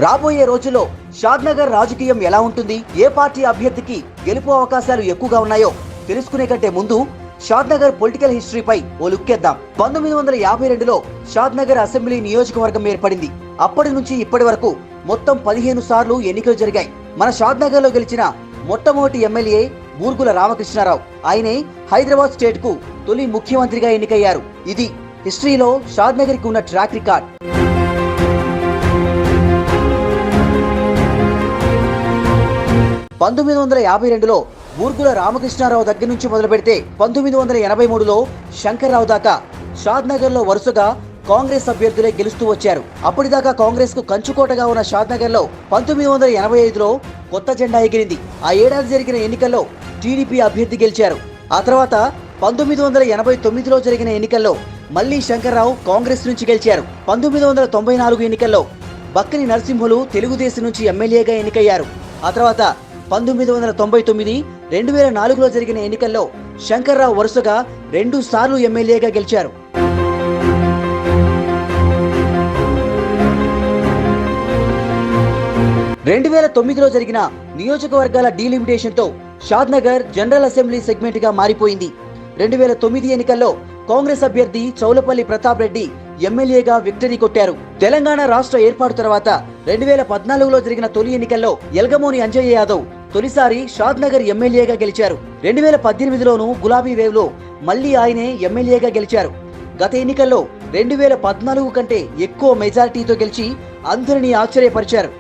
రాబోయే రోజుల్లో షాద్నగర్ రాజకీయం ఎలా ఉంటుంది, ఏ పార్టీ అభ్యర్థికి గెలుపు అవకాశాలు ఎక్కువగా ఉన్నాయో తెలుసుకునే కంటే ముందు షాద్నగర్ పొలిటికల్ హిస్టరీపై ఓ లుక్కేద్దాం. 1952లో షాద్నగర్ అసెంబ్లీ నియోజకవర్గం ఏర్పడింది. అప్పటి నుంచి ఇప్పటి వరకు మొత్తం 15 సార్లు ఎన్నికలు జరిగాయి. మన షాద్నగర్ లో గెలిచిన మొట్టమొదటి ఎమ్మెల్యే బూర్గుల రామకృష్ణారావు. ఆయనే హైదరాబాద్ స్టేట్ కు తొలి ముఖ్యమంత్రిగా ఎన్నికయ్యారు. ఇది హిస్టరీలో షాద్నగర్ కి ఉన్న ట్రాక్ రికార్డ్. 1952లో బూర్గుల రామకృష్ణారావు దగ్గర నుంచి మొదలు పెడితే 1983లో శంకర్రావు దాకా షాద్నగర్ లో వరుసగా కాంగ్రెస్ అభ్యర్థులే గెలుస్తూ వచ్చారు. అప్పటిదాకా కాంగ్రెస్ కు కంచుకోటగా ఉన్న షాద్నగర్ లో 1985లో కొత్త జెండా ఎగిరింది. ఆ ఏడాది జరిగిన ఎన్నికల్లో టీడీపీ అభ్యర్థి గెలిచారు. ఆ తర్వాత 1989లో జరిగిన ఎన్నికల్లో మళ్లీ శంకర్రావు కాంగ్రెస్ నుంచి గెలిచారు. 1994 ఎన్నికల్లో బక్కని నరసింహులు తెలుగుదేశం నుంచి ఎమ్మెల్యేగా ఎన్నికయ్యారు. ఆ తర్వాత 1999, 2004లో జరిగిన ఎన్నికల్లో శంకర్రావు వరుసగా 2 సార్లు ఎమ్మెల్యేగా గెలిచారు. రెండు 2009లో జరిగిన నియోజకవర్గాల డీలిమిటేషన్ తో షాద్నగర్ జనరల్ అసెంబ్లీ సెగ్మెంట్ గా మారిపోయింది. 2009 ఎన్నికల్లో కాంగ్రెస్ అభ్యర్థి చౌలపల్లి ప్రతాప్ రెడ్డి ఎమ్మెల్యేగా విక్టరీ కొట్టారు. తెలంగాణ రాష్ట్ర ఏర్పాటు తర్వాత 2014లో జరిగిన తొలి ఎన్నికల్లో ఎల్గమోని అంజయ్య యాదవ్ తొలిసారి షాద్నగర్ ఎమ్మెల్యేగా గెలిచారు. 2018లోనూ గులాబీ వేవ్ లో మళ్లీ ఆయనే ఎమ్మెల్యేగా గెలిచారు. గత ఎన్నికల్లో 2014 కంటే ఎక్కువ మెజారిటీతో గెలిచి అందరినీ ఆశ్చర్యపరిచారు.